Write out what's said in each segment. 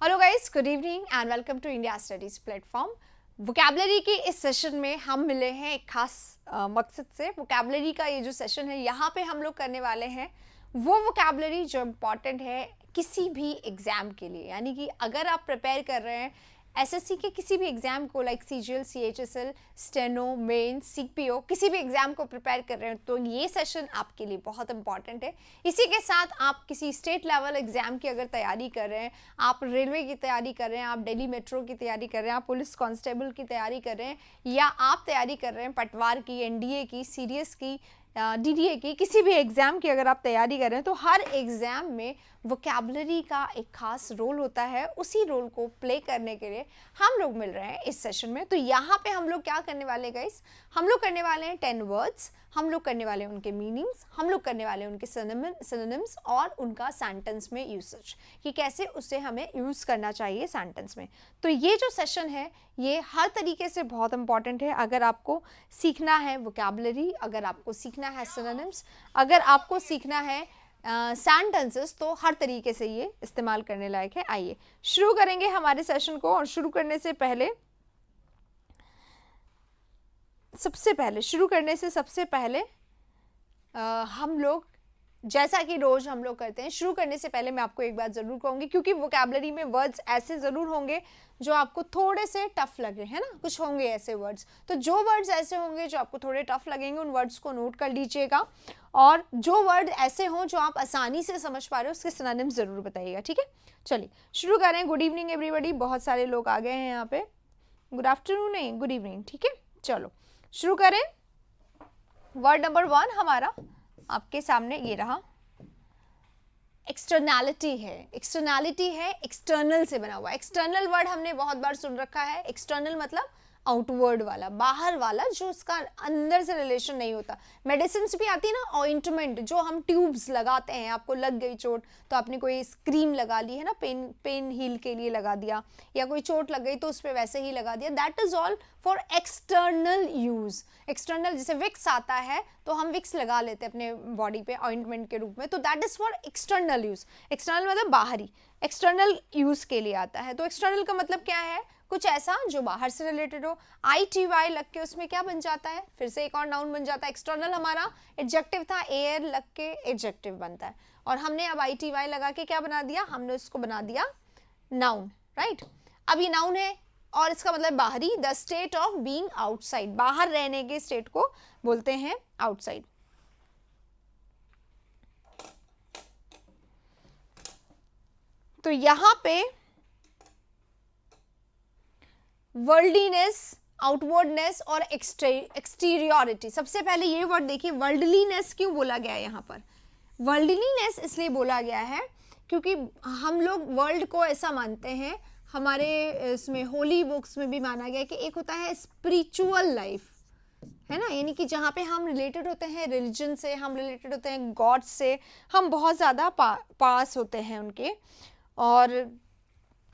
Hello guys, good evening and welcome to India studies platform. Vocabulary के इस session में हम मिले हैं एक खास मकसद से। वोकैबलरी का ये जो सेशन है यहाँ पे हम लोग करने वाले हैं वो वोकैबलरी जो इम्पॉर्टेंट है किसी भी एग्ज़ाम के लिए। यानी कि अगर आप प्रिपेयर कर रहे हैं एसएससी के किसी भी एग्ज़ाम को, like CGL, CHSL, steno, main, CPO, किसी भी एग्ज़ाम को प्रिपेयर कर रहे हैं तो ये सेशन आपके लिए बहुत इंपॉर्टेंट है। इसी के साथ आप किसी स्टेट लेवल एग्ज़ाम की अगर तैयारी कर रहे हैं, आप रेलवे की तैयारी कर रहे हैं, आप दिल्ली मेट्रो की तैयारी कर रहे हैं, आप पुलिस कांस्टेबल की तैयारी कर रहे हैं, या आप तैयारी कर रहे हैं पटवार की, एनडीए की, सीडीएस की, डीडीए की, किसी भी एग्ज़ाम की अगर आप तैयारी कर रहे हैं तो हर एग्ज़ाम में वोकैबलरी का एक खास रोल होता है। उसी रोल को प्ले करने के लिए हम लोग मिल रहे हैं इस सेशन में। तो यहाँ पे हम लोग क्या करने वाले गाइस, हम लोग करने वाले हैं 10 वर्ड्स, हम लोग करने वाले हैं उनके मीनिंग्स, हम लोग करने वाले हैं उनके सिनोनिम्स और उनका सेंटेंस में यूसेज, कि कैसे उसे हमें यूज़ करना चाहिए सेंटेंस में। तो ये जो सेशन है ये हर तरीके से बहुत इंपॉर्टेंट है। अगर आपको सीखना है वोकैबलरी, अगर आपको सीखना है सिनोनिम्स, अगर आपको सीखना है सेंटेंसेस, तो हर तरीके से ये इस्तेमाल करने लायक है। आइए शुरू करेंगे हमारे सेशन को। और शुरू करने से पहले सबसे पहले हम लोग जैसा कि रोज़ हम लोग करते हैं, शुरू करने से पहले मैं आपको एक बात ज़रूर कहूँगी, क्योंकि वोकैबलरी में वर्ड्स ऐसे ज़रूर होंगे जो आपको थोड़े से टफ़ लगे, है ना। कुछ होंगे ऐसे वर्ड्स, तो जो वर्ड्स ऐसे होंगे जो आपको थोड़े टफ़ लगेंगे उन वर्ड्स को नोट कर लीजिएगा। और जो वर्ड ऐसे हों जो आप आसानी से समझ पा रहे हो उसके सिनोनिम्स ज़रूर बताइएगा, ठीक है। चलिए शुरू करें। गुड इवनिंग एवरीबॉडी, बहुत सारे लोग आ गए हैं यहाँ पे। गुड आफ्टरनून नहीं, गुड इवनिंग, ठीक है। चलो शुरू करें। वर्ड नंबर 1 हमारा आपके सामने ये रहा, एक्सटर्नैलिटी है। एक्सटर्नैलिटी है एक्सटर्नल से बना हुआ। एक्सटर्नल वर्ड हमने बहुत बार सुन रखा है। एक्सटर्नल मतलब आउटवर्ड वाला, बाहर वाला, जो उसका अंदर से रिलेशन नहीं होता। मेडिसिन भी आती है ना, ऑइंटमेंट, जो हम ट्यूब्स लगाते हैं। आपको लग गई चोट तो आपने कोई क्रीम लगा ली है ना, पेन हील के लिए लगा दिया, या कोई चोट लग गई तो उस पर वैसे ही लगा दिया। That is all for external use. External, जैसे विक्स आता है तो हम विक्स लगा लेते हैं अपने बॉडी पे ऑइंटमेंट के रूप में, तो that is for external use. External मतलब बाहरी, एक्सटर्नल यूज के लिए आता है। तो एक्सटर्नल का मतलब क्या है, कुछ ऐसा जो बाहर से रिलेटेड हो। ITY लग के उसमें क्या बन जाता है, फिर से एक और नाउन बन जाता है। एक्सटर्नल हमारा एडजेक्टिव था, एयर लग के एडजेक्टिव बनता है, और हमने अब ITY लगा के क्या बना दिया, हमने उसको बना दिया नाउन, राइट। अब ये नाउन है और इसका मतलब बाहरी, the state of being outside, बाहर रहने के स्टेट को बोलते हैं आउटसाइड। तो यहां पे वर्ल्डलीनेस, आउटवर्डनेस और एक्सटीरियोरिटी। सबसे पहले ये वर्ड देखिए, वर्ल्डलीनेस क्यों बोला गया है यहाँ पर। वर्ल्डलीनेस इसलिए बोला गया है क्योंकि हम लोग वर्ल्ड को ऐसा मानते हैं, हमारे इसमें होली बुक्स में भी माना गया है कि एक होता है स्पिरिचुअल लाइफ, है ना, यानी कि जहाँ पे हम रिलेटेड होते हैं रिलीजन से, हम रिलेटेड होते हैं गॉड से, हम बहुत ज़्यादा पास होते हैं उनके। और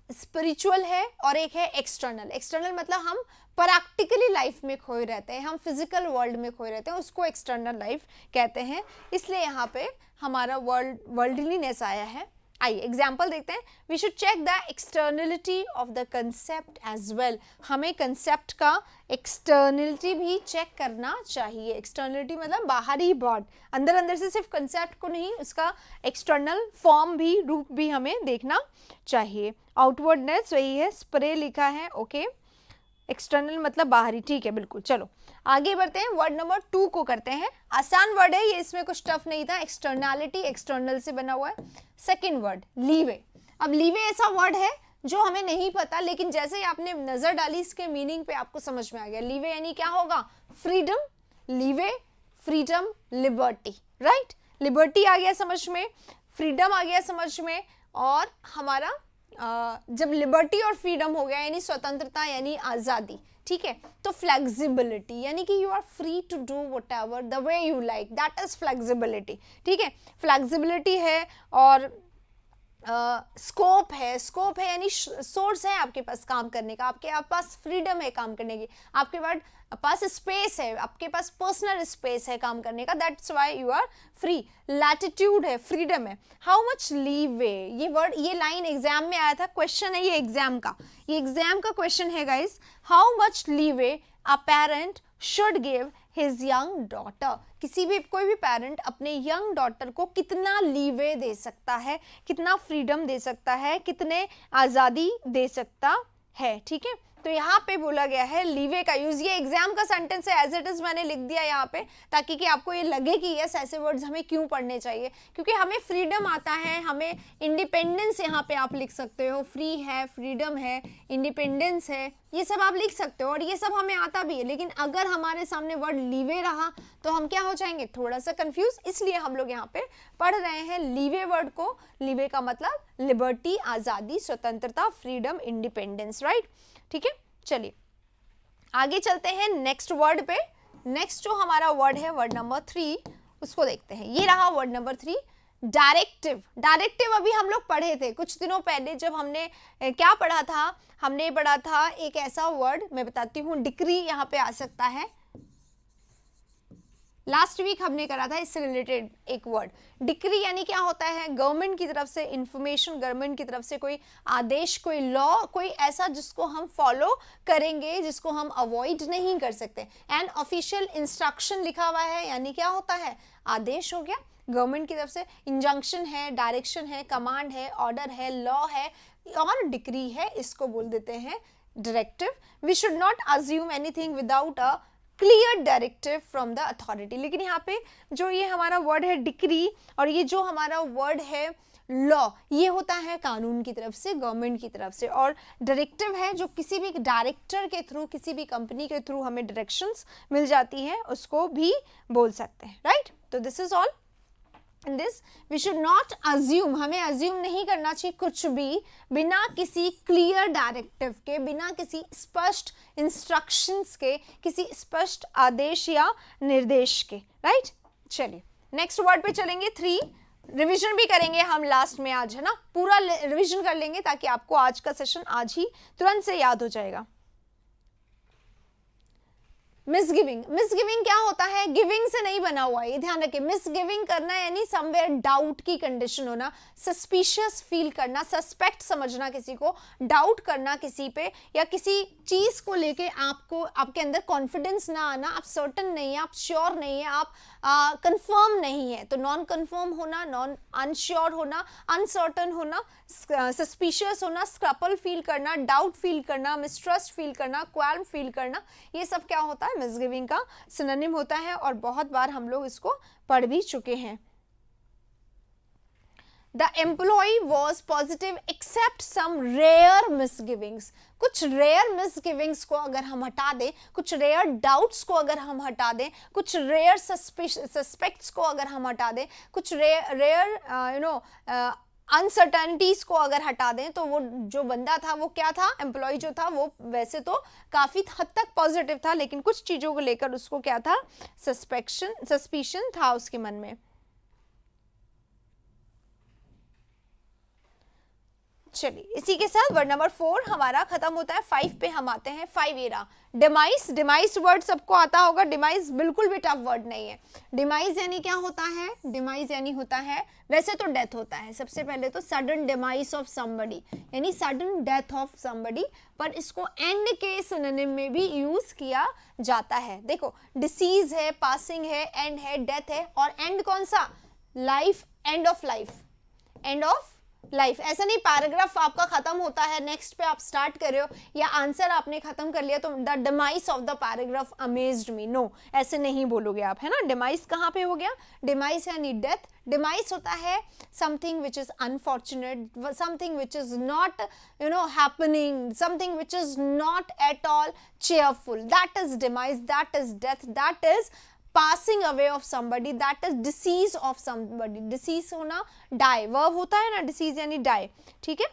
स्पिरिचुअल है, और एक है एक्सटर्नल। एक्सटर्नल मतलब हम प्रैक्टिकली लाइफ में खोए रहते हैं, हम फिजिकल वर्ल्ड में खोए रहते हैं, उसको एक्सटर्नल लाइफ कहते हैं। इसलिए यहाँ पे हमारा वर्ल्डलीनेस आया है। आइए एग्जाम्पल देखते हैं। We should check the externality of the concept as well. हमें कंसेप्ट का एक्सटर्नलिटी भी चेक करना चाहिए। एक्सटर्नलिटी मतलब बाहरी बात, अंदर अंदर से सिर्फ कंसेप्ट को नहीं, उसका एक्सटर्नल फॉर्म भी, रूप भी हमें देखना चाहिए। आउटवर्डनेस वही है, स्प्रे लिखा है, ओके। एक्सटर्नल मतलब बाहरी, ठीक है, बिल्कुल। चलो आगे बढ़ते हैं, वर्ड नंबर 2 को करते हैं। आसान वर्ड है ये, इसमें कुछ टफ नहीं था। एक्सटर्नैलिटी एक्सटर्नल से बना हुआ है। Second word leeway. अब लीवे ऐसा वर्ड है जो हमें नहीं पता, लेकिन जैसे ही आपने नजर डाली इसके मीनिंग पे आपको समझ में आ गया। लीवे यानी क्या होगा, freedom. Leeway, freedom, liberty, right. Liberty आ गया समझ में, फ्रीडम आ गया समझ में, और हमारा जब लिबर्टी और फ्रीडम हो गया यानी स्वतंत्रता यानी आज़ादी, ठीक है। तो फ्लेक्सिबिलिटी यानी कि you are free to do whatever the way you like, that is flexibility, ठीक है। फ्लेक्सिबिलिटी है, और स्कोप है यानी सोर्स है आपके पास काम करने का, आपके पास फ्रीडम है काम करने की, आपके पास स्पेस है, आपके पास पर्सनल स्पेस है काम करने का, that's why you are free. Latitude है, फ्रीडम है। हाउ मच लीवे, ये वर्ड, ये लाइन एग्जाम में आया था, क्वेश्चन है ये एग्जाम का क्वेश्चन है guys. How much leeway a parent should give his young daughter, कोई भी पेरेंट अपने यंग डॉटर को कितना लीवे दे सकता है, कितना फ्रीडम दे सकता है, कितने आज़ादी दे सकता है, ठीक है। तो यहाँ पे बोला गया है लीवे का यूज, ये एग्जाम का सेंटेंस है, एज इट इज मैंने लिख दिया यहाँ पे ताकि कि आपको ये लगे कि यस ऐसे वर्ड्स हमें क्यों पढ़ने चाहिए, क्योंकि हमें फ्रीडम आता है, हमें इंडिपेंडेंस, यहाँ पे आप लिख सकते हो, फ्री है, फ्रीडम है, इंडिपेंडेंस है, ये सब आप लिख सकते हो और ये सब हमें आता भी है। लेकिन अगर हमारे सामने वर्ड लीवे रहा तो हम क्या हो जाएंगे, थोड़ा सा कंफ्यूज। इसलिए हम लोग यहाँ पे पढ़ रहे हैं लीवे वर्ड को। लीवे का मतलब लिबर्टी, आज़ादी, स्वतंत्रता, फ्रीडम, इंडिपेंडेंस, राइट, ठीक है। चलिए आगे चलते हैं नेक्स्ट वर्ड पे। नेक्स्ट जो हमारा वर्ड है वर्ड नंबर 3, उसको देखते हैं। ये रहा वर्ड नंबर 3, डायरेक्टिव अभी हम लोग पढ़े थे कुछ दिनों पहले, जब हमने क्या पढ़ा था, हमने पढ़ा था एक ऐसा वर्ड, मैं बताती हूँ, डिक्री यहाँ पे आ सकता है। लास्ट वीक हमने करा था इससे रिलेटेड एक वर्ड। डिक्री यानी क्या होता है, गवर्नमेंट की तरफ से इंफॉर्मेशन, गवर्नमेंट की तरफ से कोई आदेश, कोई लॉ, कोई ऐसा जिसको हम फॉलो करेंगे, जिसको हम अवॉइड नहीं कर सकते। एंड ऑफिशियल इंस्ट्रक्शन लिखा हुआ है, यानी क्या होता है, आदेश हो गया गवर्नमेंट की तरफ से। इंजंक्शन है, डायरेक्शन है, कमांड है, ऑर्डर है, लॉ है और डिक्री है, इसको बोल देते हैं directive. We should not assume anything without a clear directive from the authority. लेकिन यहाँ पे जो ये हमारा वर्ड है डिक्री और ये जो हमारा वर्ड है लॉ, ये होता है कानून की तरफ से, गवर्नमेंट की तरफ से। और डायरेक्टिव है जो किसी भी डायरेक्टर के थ्रू, किसी भी कंपनी के थ्रू हमें डायरेक्शंस मिल जाती हैं, उसको भी बोल सकते हैं, राइट। तो this is all in this. We should not assume, हमें अज्यूम नहीं करना चाहिए कुछ भी बिना किसी क्लियर डायरेक्टिव के, बिना किसी स्पष्ट इंस्ट्रक्शंस के, किसी स्पष्ट आदेश या निर्देश के, राइट। चलिए नेक्स्ट वर्ड पे चलेंगे। 3 रिवीजन भी करेंगे हम लास्ट में आज, है ना, पूरा रिवीजन कर लेंगे ताकि आपको आज का सेशन आज ही तुरंत से याद हो जाएगा। मिसगिविंग, मिसगिविंग क्या होता है, गिविंग से नहीं बना हुआ है, ये ध्यान रखिए। मिसगिविंग करना यानी समवेयर डाउट की कंडीशन होना, सस्पिशियस फील करना, सस्पेक्ट समझना किसी को, डाउट करना किसी पे, या किसी चीज को लेके आपको, आपके अंदर कॉन्फिडेंस ना आना, आप सर्टन नहीं है, आप श्योर नहीं है, आप कंफर्म नहीं है। तो नॉन कंफर्म होना, नॉन अनश्योर होना, अनसर्टन होना, सस्पिशियस होना, स्क्रपल फील करना, डाउट फील करना, मिसट्रस्ट फील करना, क्वाल्म फील करना, ये सब क्या होता है, मिसगिविंग का सिनोनिम होता है और बहुत बार हम लोग इसको पढ़ भी चुके हैं। The employee was positive except some rare misgivings. कुछ रेयर मिसगिविंग्स को अगर हम हटा दें, कुछ रेयर डाउट्स को अगर हम हटा दें, कुछ रेयर सस्पेक्ट्स को अगर हम हटा दें, कुछ रेयर अनसर्टनिटीज को अगर हटा दें, तो वो जो बंदा था वो क्या था, एम्प्लॉय जो था वो वैसे तो काफी हद तक पॉजिटिव था, लेकिन कुछ चीजों को लेकर उसको क्या था, सस्पिशन था उसके मन में। चलिए इसी के साथ वर्ड नंबर 4 हमारा खत्म होता है। 5 पे हम आते हैं। 5 ये रहा डिमाइस। डिमाइस वर्ड सबको आता होगा। डिमाइस बिल्कुल भी टफ वर्ड नहीं है। डिमाइस यानी क्या होता है, डिमाइस यानी होता है, वैसे तो डेथ होता है सबसे पहले तो, सडन डिमाइस ऑफ समबडी यानी सडन डेथ ऑफ समबडी, पर इसको एंड के सिनोनिम में भी यूज किया जाता है। देखो डिसीज है, पासिंग है, एंड है, डेथ है, और एंड कौन सा, life, end of life, end of life. ऐसा नहीं पैराग्राफ आपका खत्म होता है, नेक्स्ट पे आप स्टार्ट कर रहे हो, या आंसर आपने खत्म कर लिया तो the demise of the paragraph amazed me, no ऐसे नहीं बोलोगे आप, है ना। डिमाइस कहाँ पे हो गया, डिमाइस यानी डेथ। डिमाइस होता है something which is unfortunate, something which is not happening, something which is not at all cheerful, that is demise, that is death, that is passing away of somebody, that is disease of somebody। disease होना die, verb होता है ना, disease यानी die, ठीक है।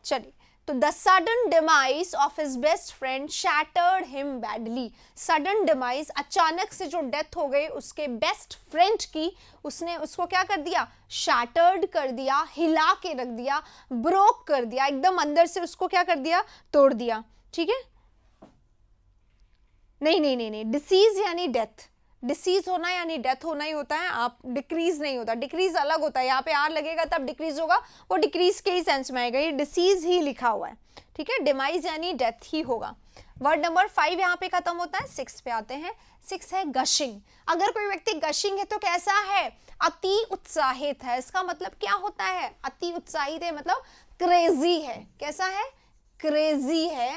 चलिए तो the sudden demise of his best friend shattered him badly. Sudden demise, अचानक से जो डेथ हो गई उसके बेस्ट फ्रेंड की, उसने उसको क्या कर दिया, शैटर्ड कर दिया, हिला के रख दिया, ब्रोक कर दिया, एकदम अंदर से उसको क्या कर दिया, तोड़ दिया। ठीक है, नहीं नहीं नहीं नहीं, डिसीज यानी डेथ, डिसीज होना यानी डेथ होना ही होता है, आप डिक्रीज नहीं होता, डिक्रीज अलग होता है, यहाँ पे आर लगेगा तब डिक्रीज होगा, वो डिक्रीज के ही सेंस में आएगा, ये डिसीज ही लिखा हुआ है। ठीक है, डिमाइज यानी डेथ ही होगा। वर्ड नंबर 5 यहाँ पे खत्म होता है, 6 पे आते हैं। 6 है गशिंग। अगर कोई व्यक्ति गशिंग है तो कैसा है, अति उत्साहित है। इसका मतलब क्या होता है, अति उत्साहित है मतलब क्रेजी है। कैसा है, क्रेजी है,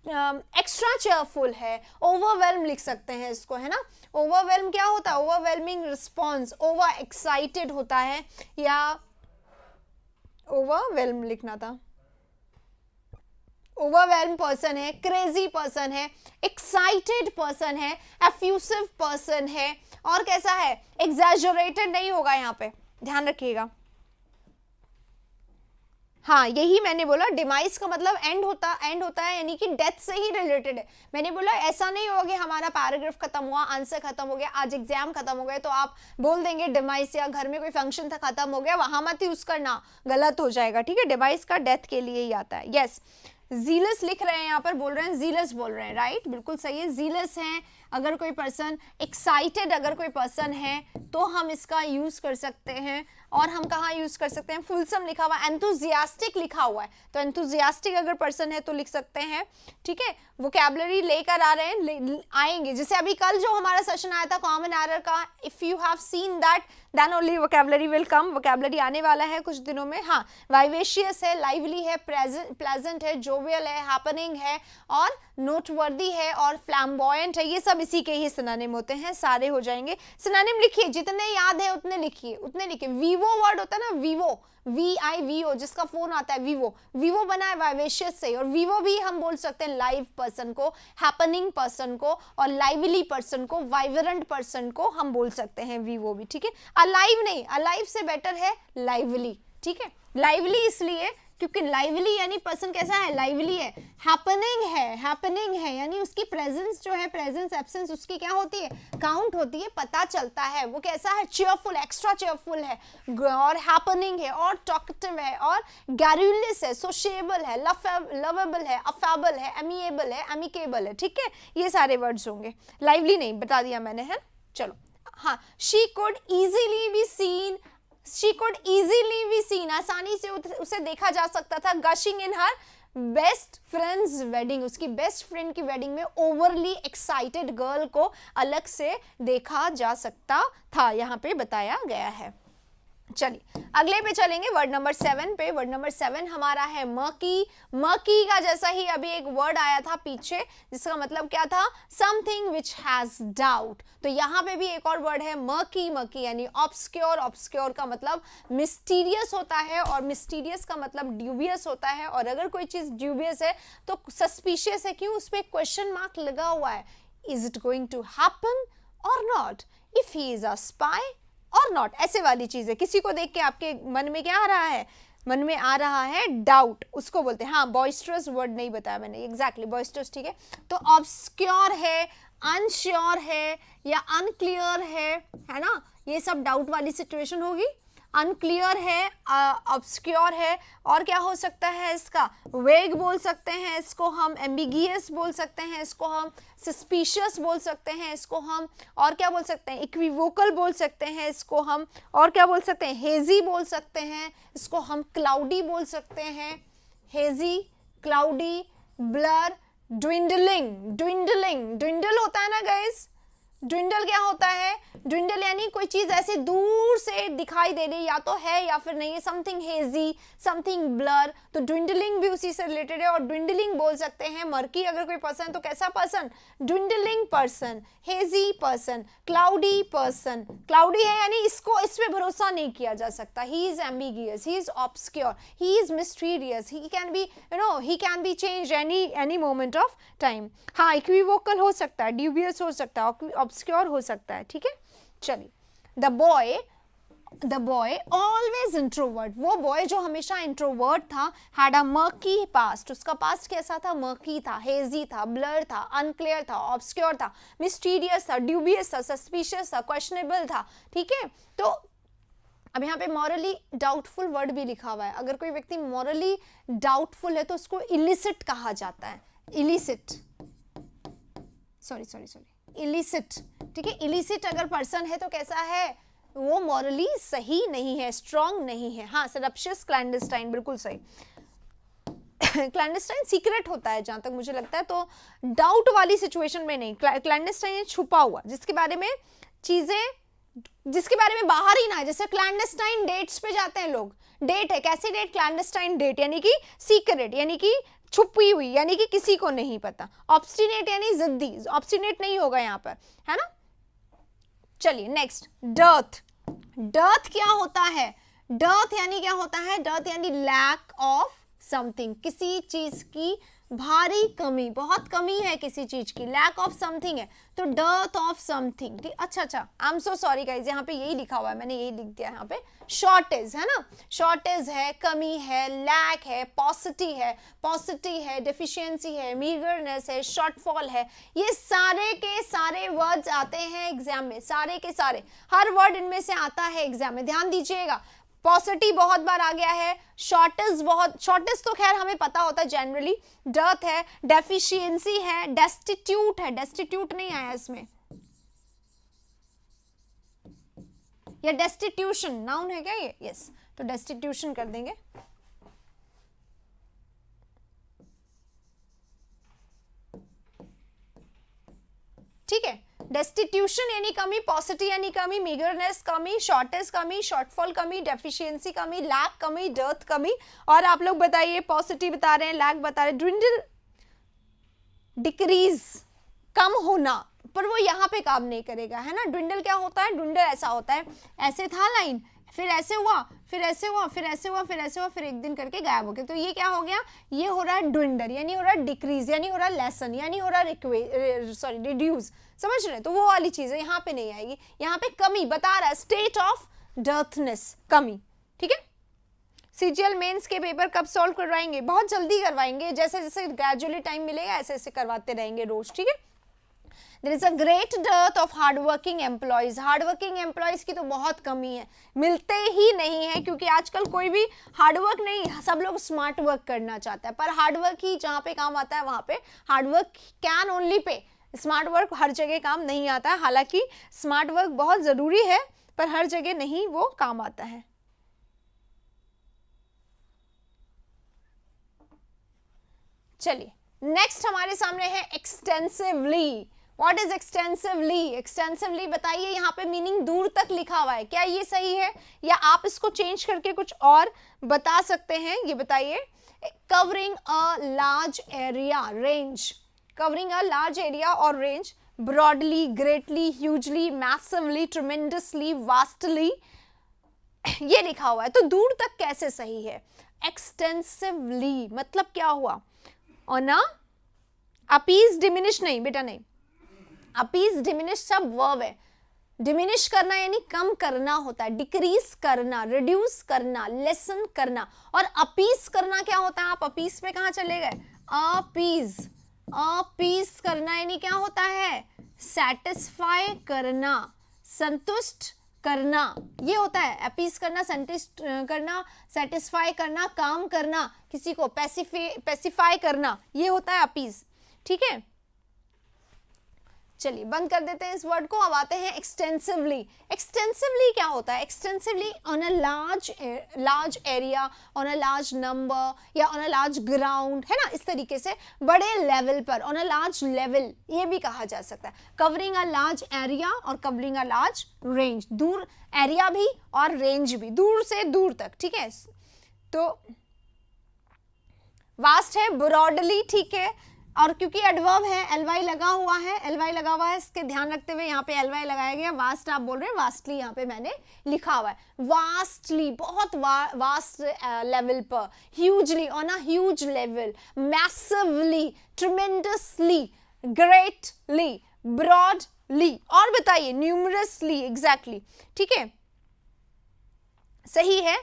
एक्स्ट्रा चेयरफुल है, ओवरवेल्म लिख सकते हैं इसको, है ना। ओवरवेल्म क्या होता है, ओवरवेलमिंग रिस्पॉन्स, ओवर एक्साइटेड होता है, या ओवरवेल्म लिखना था, ओवरवेल्म पर्सन है, क्रेजी पर्सन है, एक्साइटेड पर्सन है, एफ्यूसिव पर्सन है, और कैसा है, एग्जैजरेटेड नहीं होगा, यहाँ पे ध्यान रखिएगा। हाँ, यही मैंने बोला, डिमाइस का मतलब एंड होता है, यानी कि डेथ से ही रिलेटेड है। मैंने बोला ऐसा नहीं होगा कि हमारा पैराग्राफ खत्म हुआ, आंसर खत्म हो गया, आज एग्जाम खत्म हो गए तो आप बोल देंगे डिमाइस, या घर में कोई फंक्शन था खत्म हो गया, वहां मत यूज करना, गलत हो जाएगा। ठीक है, डिमाइस का डेथ के लिए ही आता है। यस, जीलस लिख रहे हैं यहाँ पर, बोल रहे हैं जीलस बोल रहे हैं, राइट, बिल्कुल सही है, जीलस हैं अगर कोई पर्सन, एक्साइटेड अगर कोई पर्सन है तो हम इसका यूज कर सकते हैं। और हम कहाँ यूज कर सकते हैं, फुलसम लिखा हुआ, एंथुजियास्टिक लिखा हुआ है, तो एंथुजियास्टिक अगर पर्सन है तो लिख सकते हैं। ठीक है, वोकैबुलरी लेकर आ रहे हैं, आएंगे, जैसे अभी कल जो हमारा सेशन आया था कॉमन एरर का, if you have seen that then only vocabulary will come. Vocabulary आने वाला है कुछ दिनों में। हाँ, वाइवेशियस है, लाइवली है, प्लेजेंट है, जोवियल है, हैपनिंग है, और नोटवर्दी है, और फ्लैम्बॉयंट है, ये सब इसी के ही सिनोनिम होते हैं, सारे हो जाएंगे। सिनोनिम लिखिए, जितने याद है उतने लिखिए, उतने लिखिए। वीवो वर्ड होता है ना, वीवो, VIVO, जिसका फोन आता है वीवो, वीवो बना है वाइवेशियस से, और वीवो भी हम बोल सकते हैं लाइव पर्सन को, हैपनिंग पर्सन को, और लाइवली पर्सन को, वाइब्रेंट पर्सन को हम बोल सकते हैं वीवो भी। ठीक है, अलाइव नहीं, अलाइव से बेटर है लाइवली। ठीक है, लाइवली इसलिए क्योंकि लाइवली यानी पर्सन कैसा है, लाइवली है, हैपनिंग है यानी उसकी प्रेजेंस जो है, प्रेजेंस एब्सेंस उसकी क्या होती है, काउंट होती है, पता चलता है वो कैसा है, चीयरफुल, एक्स्ट्रा चीयरफुल है, और हैपनिंग है, और टॉकटिव है, और गैरुलियस है, सोशिएबल है, लवेबल है, अफेबल है, एमिएबल है, एमिकेबल है। ठीक है, ये सारे वर्ड्स होंगे, लाइवली नहीं बता दिया मैंने, है। चलो, हाँ, she could easily be seen, She could easily be seen, आसानी से उसे देखा जा सकता था, gushing in her best friend's wedding, उसकी बेस्ट फ्रेंड की वेडिंग में ओवरली एक्साइटेड गर्ल को अलग से देखा जा सकता था, यहाँ पे बताया गया है। चलिए अगले पे चलेंगे, वर्ड नंबर 7 पे। वर्ड नंबर 7 हमारा है मर्की। मर्की का जैसा ही अभी एक वर्ड आया था पीछे, जिसका मतलब क्या था, समथिंग विच हैज डाउट। तो यहाँ पे भी एक और वर्ड है मर्की। मर्की यानी ऑब्सक्योर। ऑब्सक्योर का मतलब मिस्टीरियस होता है, और मिस्टीरियस का मतलब ड्यूबियस होता है। और अगर कोई चीज ड्यूबियस है तो सस्पिशियस है, क्यों, उस पर क्वेश्चन मार्क लगा हुआ है, is it going to happen और not, if he is a spy और नॉट, ऐसे वाली चीज है। किसी को देख के आपके मन में क्या आ रहा है, मन में आ रहा है डाउट, उसको बोलते हैं। हाँ, बॉइस्टरस वर्ड नहीं बताया मैंने, एग्जैक्टली बॉइस्टरस। ठीक है, तो ऑब्सक्योर है, अनश्योर है, या अनक्लियर है ना, ये सब डाउट वाली सिचुएशन होगी। अनक्लियर है, ऑब्सक्योर है, और क्या हो सकता है इसका, वेग बोल सकते हैं इसको हम, एम्बिगियस बोल सकते हैं इसको हम, सस्पिशियस बोल सकते हैं इसको हम, और क्या बोल सकते हैं, इक्विवोकल बोल सकते हैं इसको हम, और क्या बोल सकते हैं, हेजी बोल सकते हैं इसको हम, क्लाउडी बोल सकते हैं, hazy, cloudy, blur, dwindling. Dwindling, dwindle होता है ना गाइस, ड्विंडल क्या होता है, ड्विंडल यानी कोई चीज ऐसे दूर से दिखाई दे रही, या तो है या फिर नहीं है, समथिंग हेजी, समथिंग ब्लर। तो ड्विंडलिंग भी उसी से रिलेटेड है, और ड्विंडलिंग बोल सकते हैं मर्की अगर कोई पर्सन, तो कैसा person, dwindling person, hazy person, cloudy person. Cloudy है यानी इसको, इस पे भरोसा नहीं किया जा सकता, he is ambiguous, he is obscure, he is mysterious, he can be he can be change any moment of time. हाँ, इक्विवोकल हो सकता है, ड्यूबियस हो सकता है, ऑब्सक्योर हो सकता है। ठीक है, चलिए, the boy the boy always introvert, वो बॉय जो हमेशा इंट्रोवर्ट था, हैड अ मर्की पास्ट, उसका पास्ट कैसा था, मर्की था, हेजी था, ब्लर था, अनक्लियर था, ऑब्सक्योर था, मिस्टीरियस था, ड्यूबियस था, सस्पिशियस था, क्वेश्चनेबल था, ठीक है। तो अब यहाँ पे मॉरली डाउटफुल वर्ड भी लिखा हुआ है, अगर कोई व्यक्ति मॉरली डाउटफुल है तो उसको इलिसिट कहा जाता है, इलिसिट, इलिसिट, ठीक है। इलिसिट अगर पर्सन है तो कैसा है, वो मॉरली सही नहीं है, स्ट्रॉन्ग नहीं है। हाँ, सेडप्शियस, क्लैंडस्टाइन, बिल्कुल सही। क्लैंडस्टाइन सीक्रेट होता है जहां तक मुझे लगता है, तो डाउट वाली सिचुएशन में नहीं। क्लैंडस्टाइन छुपा हुआ, जिसके बारे में चीजें, जिसके बारे में बाहर ही ना है। जैसे क्लैंडस्टाइन डेट्स पे जाते हैं लोग, डेट है, कैसी डेट, क्लैंडस्टाइन डेट, यानी कि सीक्रेट, यानी कि छुपी हुई, यानी कि किसी को नहीं पता। ऑब्स्टिनेट यानी जिद्दी, ऑब्स्टिनेट नहीं होगा यहाँ पर, है ना। चलिए नेक्स्ट, डर्थ। डर्थ क्या होता है, डर्थ यानी क्या होता है, डर्थ यानी लैक ऑफ समथिंग, किसी चीज की भारी कमी, बहुत कमी है किसी चीज की, लैक ऑफ समथिंग है, तो डर्थ ऑफ समथिंग, ठीक। अच्छा, I am so sorry guys, यहाँ पे यही लिखा हुआ है, मैंने यही लिख दिया यहाँ पे, शॉर्टेज है ना, शॉर्टेज है, कमी है, लैक है, पॉसिटी है, डेफिशिएंसी है, मीगरनेस है, शॉर्टफॉल है, ये सारे के सारे वर्ड्स आते हैं एग्जाम में, सारे के सारे, हर वर्ड इनमें से आता है एग्जाम में, ध्यान दीजिएगा। पॉसिटी बहुत बार आ गया है, शॉर्टेज तो खैर हमें पता होता है जनरली, डर्थ है, डेफिशिएंसी है, डेस्टिट्यूट है, डेस्टिट्यूट नहीं आया इसमें, या डेस्टिट्यूशन नाउन है क्या ये, यस, तो डेस्टिट्यूशन कर देंगे। ठीक है, डेस्टिट्यूशन यानी कमी, पॉसिटी यानी कमी, मीगरनेस कमी, शॉर्टेज कमी, शॉर्टफॉल कमी, डेफिशिएंसी कमी, लैक कमी, डर्थ कमी। और आप लोग बताइए, पॉसिटी बता रहे हैं, लैक बता रहे हैं, ड्विंडल, डिक्रीज, कम होना, पर वो यहाँ पे काम नहीं करेगा, है ना। ड्विंडल क्या होता है, ड्विंडल ऐसा होता है, ऐसे था लाइन, फिर ऐसे हुआ, फिर ऐसे हुआ, फिर ऐसे हुआ, फिर ऐसे हुआ, फिर एक दिन करके गायब हो गया, तो ये क्या हो गया, ये हो रहा है ड्विंडल, यानी हो रहा है डिक्रीज, यानी हो रहा है लेसन, यानी हो रहा है रिड्यूस, समझ रहे हैं। तो वो वाली चीज है, यहाँ पे नहीं आएगी, यहाँ पे कमी बता रहा है, स्टेट ऑफ डर्थनेस, कमी, ठीक है। सीजीएल मेंस के पेपर कब सॉल्व करवाएंगे, बहुत जल्दी करवाएंगे, जैसे जैसे ग्रेजुअली टाइम मिलेगा ऐसे ऐसे करवाते रहेंगे रोज, ठीक है। There is a great dearth of hardworking employees. Hardworking employees की तो बहुत कमी है, मिलते ही नहीं है, क्योंकि आजकल कोई भी हार्डवर्क नहीं, सब लोग स्मार्ट वर्क करना चाहता है, पर हार्डवर्क ही जहाँ पे काम आता है वहाँ पे hard work can only pay, smart work हर जगह काम नहीं आता है। हालांकि स्मार्ट वर्क बहुत ज़रूरी है, पर हर जगह नहीं वो काम आता है। चलिए नेक्स्ट हमारे सामने है extensively. What is extensively, extensively बताइए, यहाँ पे मीनिंग दूर तक लिखा हुआ है, क्या ये सही है या आप इसको चेंज करके कुछ और बता सकते हैं, ये बताइए। Covering a large area, range, covering a large area और range, broadly, greatly, hugely, massively, tremendously, vastly, ये लिखा हुआ है, तो दूर तक कैसे सही है। एक्सटेंसिवली मतलब क्या हुआ, और ना अपीज, डिमिनिश नहीं बेटा, नहीं, अपीज डिमिनिश सब वर्ब है, डिमिनिश करना यानी कम करना होता है, डिक्रीज करना, रिड्यूस करना, लेसन करना, और अपीज करना क्या होता है, आप अपीज पे कहाँ चले गए, अपीज, अपीज करना यानी क्या होता है, सेटिस्फाई करना, संतुष्ट करना, ये होता है अपीज करना, संतुष्ट करना, सेटिस्फाई करना, काम करना, किसी को पेसिफाई करना, ये होता है अपीज, ठीक है। चलिए बंद कर देते हैं इस वर्ड को, अब आते हैं एक्सटेंसिवली। एक्सटेंसिवली क्या होता है, extensively on a large area, on a large number, या ऑन अ लार्ज ग्राउंड, है ना, इस तरीके से बड़े लेवल पर, ऑन अ लार्ज लेवल, ये भी कहा जा सकता है। कवरिंग अ लार्ज एरिया और कवरिंग अ लार्ज रेंज, दूर एरिया भी और रेंज भी, दूर से दूर तक, ठीक है। तो वास्ट है, ब्रॉडली, ठीक है, और क्योंकि एडवर्ब है, एलवाई लगा हुआ है, एलवाई लगा हुआ है, इसके ध्यान रखते हुए यहाँ पे एलवाई लगाया गया। वास्ट आप बोल रहे हैं, वास्टली यहाँ पे मैंने लिखा हुआ है, वास्टली बहुत वास्ट लेवल पर, hugely on a huge level, massively, tremendously, greatly, broadly, और बताइए न्यूमरसली, एग्जैक्टली, ठीक है। सही है।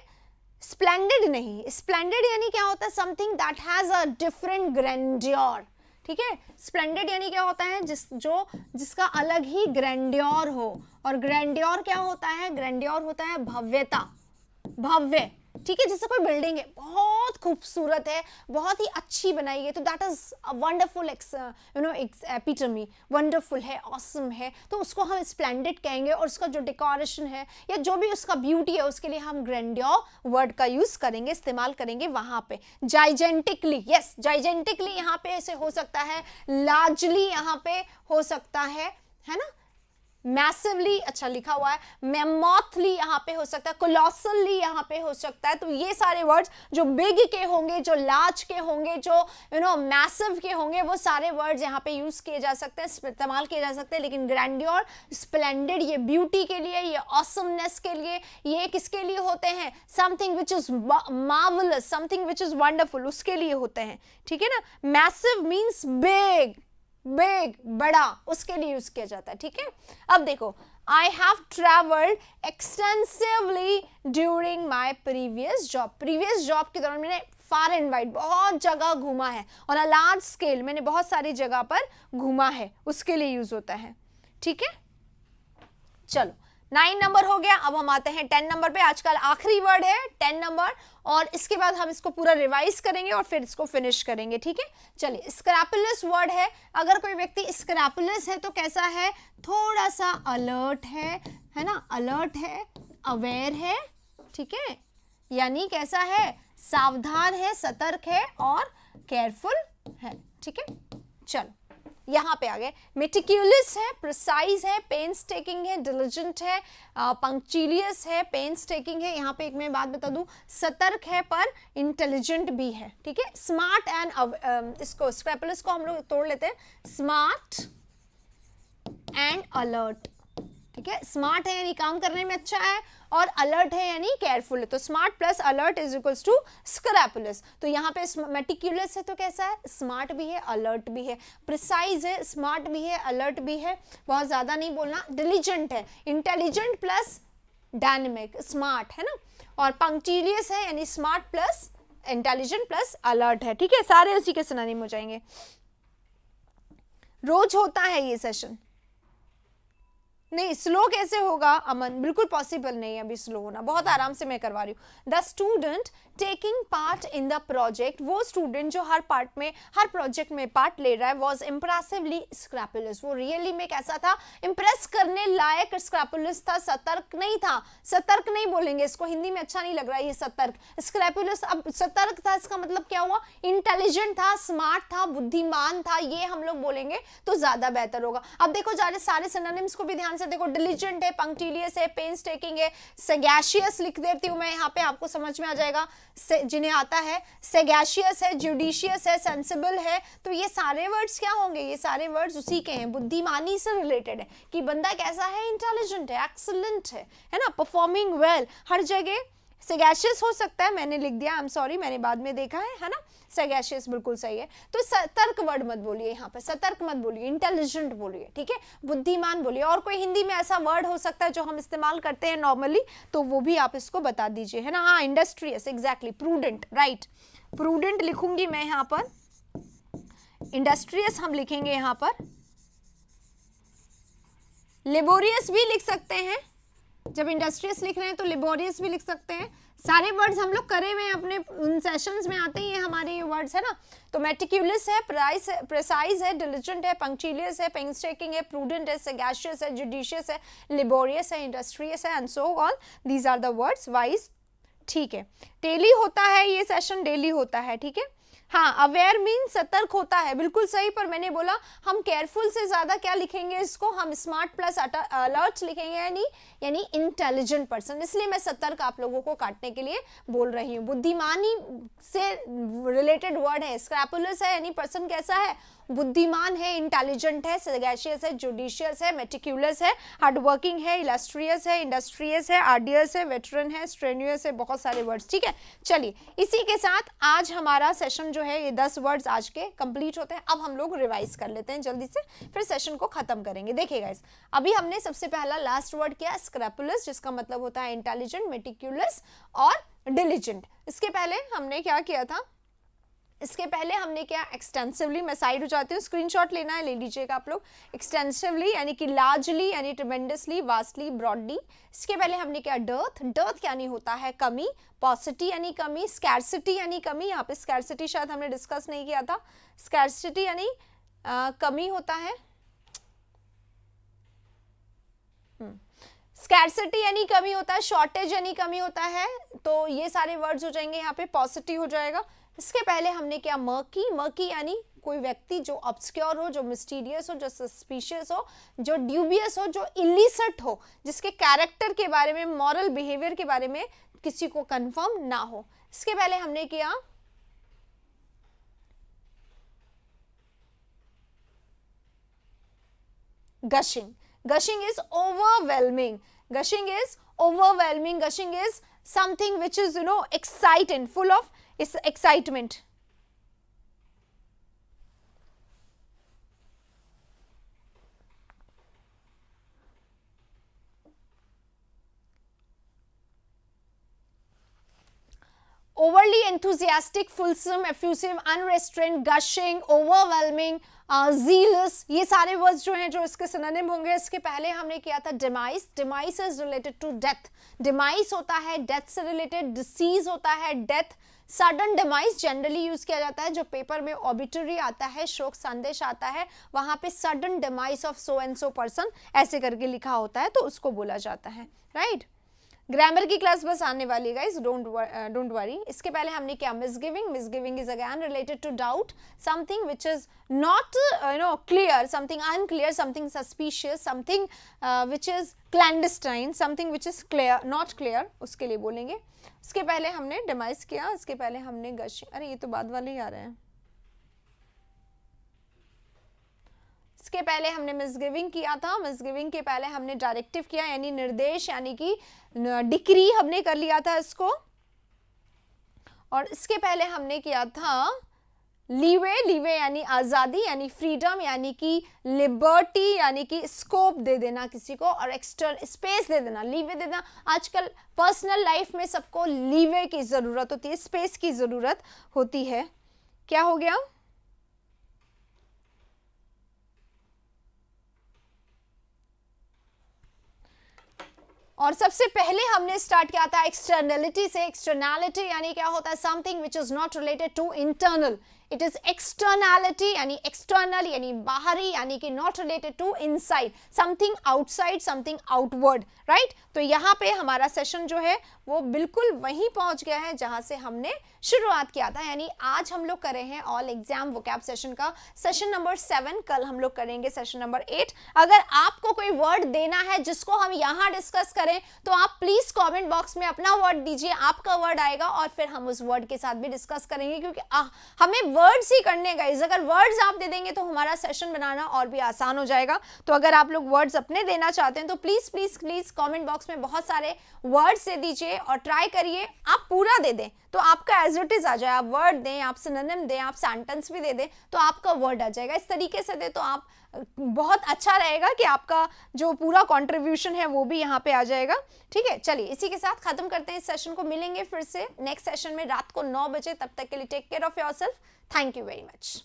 स्प्लेंडेड नहीं, स्प्लेंडेड यानी क्या होता है, something that has a different grandeur, ठीक है। स्प्लेंडेड यानी क्या होता है, जिसका अलग ही ग्रैंडियर हो, और ग्रैंडियर क्या होता है, ग्रैंडियर होता है भव्यता, भव्य, ठीक है। जैसे कोई बिल्डिंग है बहुत खूबसूरत है, बहुत ही अच्छी बनाई है, तो that is a wonderful epitome, wonderful है, ऑसम है, तो उसको हम स्प्लेंडेड कहेंगे। और उसका जो डेकोरेशन है या जो भी उसका ब्यूटी है उसके लिए हम ग्रैंडियर वर्ड का यूज करेंगे, इस्तेमाल करेंगे वहां पे। जाइजेंटिकली, यस, जाइजेंटिकली यहाँ पे ऐसे हो सकता है, लार्जली यहाँ पे हो सकता है ना, मैसिवली, अच्छा लिखा हुआ है, मैमॉथली यहाँ पे हो सकता है, कोलोसली यहाँ पे हो सकता है। तो ये सारे वर्ड्स जो बिग के होंगे, जो लार्ज के होंगे, जो मैसिव के होंगे, वो सारे वर्ड्स यहाँ पे यूज किए जा सकते हैं, इस्तेमाल किए जा सकते हैं। लेकिन ग्रैंडियर, स्प्लेंडेड, ये ब्यूटी के लिए, ये ऑसमनेस के लिए, ये किसके लिए होते हैं, something which is marvellous, something which is wonderful, उसके लिए होते हैं, ठीक है ना। मैसिव मीन्स बिग, बिग, बड़ा, उसके लिए यूज किया जाता है, ठीक है। अब देखो, I have travelled extensively during my previous job, previous job के दौरान मैंने फार एंड वाइड बहुत जगह घूमा है, और अ लार्ज स्केल मैंने बहुत सारी जगह पर घूमा है, उसके लिए यूज होता है, ठीक है। चलो 9 नंबर हो गया, अब हम आते हैं 10 नंबर पे। आजकल आखिरी वर्ड है 10 नंबर, और इसके बाद हम इसको पूरा रिवाइज करेंगे और फिर इसको फिनिश करेंगे, ठीक है। चलिए, स्क्रैपुलस वर्ड है। अगर कोई व्यक्ति स्क्रैपुलस है तो कैसा है, थोड़ा सा अलर्ट है ना, अलर्ट है, अवेयर है, ठीक है, यानी कैसा है, सावधान है, सतर्क है और केयरफुल है, ठीक है। चलो यहाँ पे आ गए, मेटिक्यूलस है, प्रिसाइज है, पेन्स टेकिंग है, डिलिजेंट है, पंक्चुलियस है, पेन्स टेकिंग है। यहाँ पे एक मैं बात बता दूं, सतर्क है पर इंटेलिजेंट भी है, ठीक है। स्मार्ट एंड इसको स्क्रैपुलस को हम लोग तोड़ लेते हैं, स्मार्ट एंड अलर्ट, ठीक है। स्मार्ट है यानी काम करने में अच्छा है, और अलर्ट है यानी केयरफुल है। तो smart plus alert is equals to scrupulous. तो यहाँ पे मेटिक्यूलस है तो कैसा है, स्मार्ट भी है, अलर्ट भी है। प्रिसाइज है, स्मार्ट भी है, अलर्ट भी है, बहुत ज्यादा नहीं बोलना। डिलीजेंट है, इंटेलिजेंट प्लस डायनेमिक, स्मार्ट है ना। और पंक्टिलियस है यानी smart plus intelligent plus alert है, ठीक है। सारे उसी के सिनोनिम हो जाएंगे। रोज होता है ये सेशन, नहीं स्लो कैसे होगा अमन, बिल्कुल पॉसिबल नहीं है अभी स्लो होना, बहुत आराम से मैं करवा रही हूँ। The student taking part in the project, वो स्टूडेंट जो हर प्रोजेक्ट में पार्ट ले रहा है, वॉज इम्प्रेसिवली स्क्रैपुलस, वो रियली में कैसा था, इम्प्रेस करने लायक स्क्रैपुलस था, सतर्क नहीं था। सतर्क नहीं बोलेंगे इसको, हिंदी में अच्छा नहीं लग रहा है ये सतर्क, स्क्रैपुलस। अब सतर्क था इसका मतलब क्या हुआ, इंटेलिजेंट था, स्मार्ट था, बुद्धिमान था, ये हम लोग बोलेंगे तो ज्यादा बेहतर होगा। अब देखो सारे सिनोनिम्स को भी ध्यान से देखो, डिलीजेंट है, पंक्टिलियस है, पेन्स टेकिंग है, सैगैशियस लिख देती हूं मैं यहाँ पे, आपको समझ में आ जाएगा जिन्हें आता है। सैगैशियस है, जुडिशियस है, सेंसिबल है, तो ये सारे वर्ड्स क्या होंगे, ये सारे वर्ड्स उसी के हैं, बुद्धिमानी से रिलेटेड है कि बंदा कैसा है, इंटेलिजेंट है, एक्सीलेंट है ना, परफॉर्मिंग वेल। हर जगह सैगैशियस हो सकता है, मैंने लिख दिया, आई एम सॉरी, मैंने बाद में देखा है ना। सैगैशियस बिल्कुल सही है। तो सतर्क वर्ड मत बोलिए यहाँ पे, सतर्क मत बोलिए, इंटेलिजेंट बोलिए, ठीक है, बुद्धिमान बोलिए। और कोई हिंदी में ऐसा वर्ड हो सकता है जो हम इस्तेमाल करते हैं नॉर्मली, तो वो भी आप इसको बता दीजिए, है ना। हाँ, industrious, exactly, prudent, right, prudent लिखूंगी मैं यहाँ पर, इंडस्ट्रियस हम लिखेंगे यहाँ पर, लेबोरियस भी लिख सकते हैं, जब इंडस्ट्रियस लिख रहे हैं तो लेबोरियस भी लिख सकते हैं। सारे वर्ड्स हम लोग करे हुए हैं अपने उन सेशंस में, आते ही हैं हमारे ये वर्ड्स, है ना। तो मेटिक्यूलस है, प्रिसाइज है, डिलिजेंट है, पंक्चुलियस है, पेन्सटेकिंग है, प्रूडेंट है, सैगैशियस है, जुडिशियस है, लेबोरियस है, इंडस्ट्रियस है, and so on. These are the words wise, ठीक है। डेली होता है ये सेशन, डेली होता है, ठीक है। हाँ, अवेयर मीन सतर्क होता है, बिल्कुल सही, पर मैंने बोला हम केयरफुल से ज्यादा क्या लिखेंगे इसको, हम स्मार्ट प्लस अलर्ट लिखेंगे, यानी इंटेलिजेंट पर्सन, इसलिए मैं सतर्क आप लोगों को काटने के लिए बोल रही हूँ। बुद्धिमानी से रिलेटेड वर्ड है, स्क्रैपुलस है यानी पर्सन कैसा है, बुद्धिमान है, इंटेलिजेंट है, सगैशियस है, जुडिशियस है, मेटिक्यूलस है, हार्डवर्किंग है, इलस्ट्रियस है, इंडस्ट्रियस है, आर्डियस है, वेटरन है, स्ट्रेन्यूअस है, बहुत सारे वर्ड्स। ठीक है, चलिए इसी के साथ आज हमारा सेशन जो है ये 10 वर्ड्स आज के कंप्लीट होते हैं। अब हम लोग रिवाइज कर लेते हैं जल्दी से, फिर सेशन को खत्म करेंगे। देखिए गाइस, अभी हमने सबसे पहला लास्ट वर्ड किया स्क्रैपुलस, जिसका मतलब होता है इंटेलिजेंट, मेटिक्यूलस और डिलिजेंट। इसके पहले हमने क्या किया था, इसके पहले हमने क्या एक्सटेंसिवली, मैं साइड हो जाती हूँ, स्क्रीनशॉट लेना है ले लीजिएगा आप लोग। एक्सटेंसिवली यानी कि लार्जली यानी ट्रेमेंडसली, वास्टली, ब्रॉडली। इसके पहले हमने क्या डर्थ, डर्थ यानी होता है कमी, पॉसिटी यानी कमी, स्कैरसिटी यानी कमी। यहाँ पे स्कैरसिटी शायद हमने डिस्कस नहीं किया था। स्कैरसिटी यानी कमी होता है, स्कैरसिटी यानी कमी होता है, शॉर्टेज यानी कमी होता है। तो ये सारे वर्ड्स हो जाएंगे यहाँ पे, पॉसिटी हो जाएगा। इसके पहले हमने क्या मर्की, मर्की यानी कोई व्यक्ति जो ऑब्सक्योर हो, जो मिस्टीरियस हो, जो सस्पिशियस हो, जो ड्यूबियस हो, जो इलिसिट हो, जिसके कैरेक्टर के बारे में, मॉरल बिहेवियर के बारे में किसी को कंफर्म ना हो। इसके पहले हमने किया gushing. Gushing is overwhelming. Gushing is overwhelming. Gushing is something which is, exciting, full of excitement. Overly enthusiastic, fulsome, effusive, unrestrained, gushing, overwhelming, zealous, ये सारे वर्ड्स जो हैं जो इसके सिनोनिम होंगे। इसके पहले हमने किया था demise, demise is related to death, demise होता है डेथ से रिलेटेड, डिसीज होता है death, sudden demise generally use किया जाता है, जो पेपर में ऑबिटरी आता है, शोक संदेश आता है, वहां पे sudden demise of so and so person ऐसे करके लिखा होता है, तो उसको बोला जाता है, राइट। ग्रामर की क्लास बस आने वाली गाइस, डोंट वरी। इसके पहले हमने क्या misgiving, misgiving is again related to doubt, something which is not clear, something unclear, something suspicious, something which is clandestine, something which is clear, not clear, उसके लिए बोलेंगे। इसके पहले हमने डिमाइस किया, इसके पहले हमने गशिंग, अरे ये तो बाद वाले ही आ रहे हैं। इसके पहले हमने मिसगिविंग किया था, मिसगिविंग के पहले हमने डायरेक्टिव किया यानी निर्देश, यानी कि डिक्री हमने कर लिया था इसको। और इसके पहले हमने किया था लीवे, लीवे यानी आज़ादी यानी फ्रीडम, यानी कि लिबर्टी, यानी कि स्कोप दे देना किसी को, और एक्स्ट्रा स्पेस दे देना, लीवे दे देना। आजकल पर्सनल लाइफ में सबको लीवे की ज़रूरत होती है, स्पेस की ज़रूरत होती है। क्या हो गया, और सबसे पहले हमने स्टार्ट किया था एक्सटर्नलिटी से। एक्सटर्नलिटी यानी क्या होता है, something which is not related to internal, it is externality यानी एक्सटर्नल यानी बाहरी, यानी कि not related to inside, something outside, something outward, right. तो यहाँ पे हमारा सेशन जो है वो बिल्कुल वहीं पहुंच गया है जहां से हमने शुरुआत किया था, यानी आज हम लोग कर रहे हैं ऑल एग्जाम वोकैब सेशन का सेशन नंबर 7, कल हम लोग करेंगे सेशन नंबर 8। अगर आपको कोई वर्ड देना है जिसको हम यहाँ डिस्कस करें तो आप प्लीज कमेंट बॉक्स में अपना वर्ड दीजिए, आपका वर्ड आएगा और फिर हम उस वर्ड के साथ भी डिस्कस करेंगे, क्योंकि हमें वर्ड्स ही करने गाइस, अगर वर्ड्स आप दे देंगे तो हमारा सेशन बनाना और भी आसान हो जाएगा। तो अगर आप लोग वर्ड्स अपने देना चाहते हैं तो please please please comment box में बहुत सारे वर्ड्स दे दीजिए और ट्राई करिए आप पूरा दे दें तो आपका एज इट इज आ जाए। आप वर्ड दें, आप सिनोनिम दें, आप सेंटेंस भी दे दें तो आपका वर्ड आ जाएगा। इस तरीके से दे तो आप बहुत अच्छा रहेगा कि आपका जो पूरा कंट्रीब्यूशन है वो भी यहाँ पे आ जाएगा। ठीक है, चलिए इसी के साथ खत्म करते हैं इस सेशन को। मिलेंगे फिर से नेक्स्ट सेशन में रात को 9 बजे। तब तक के लिए take care of yourself. Thank you very much.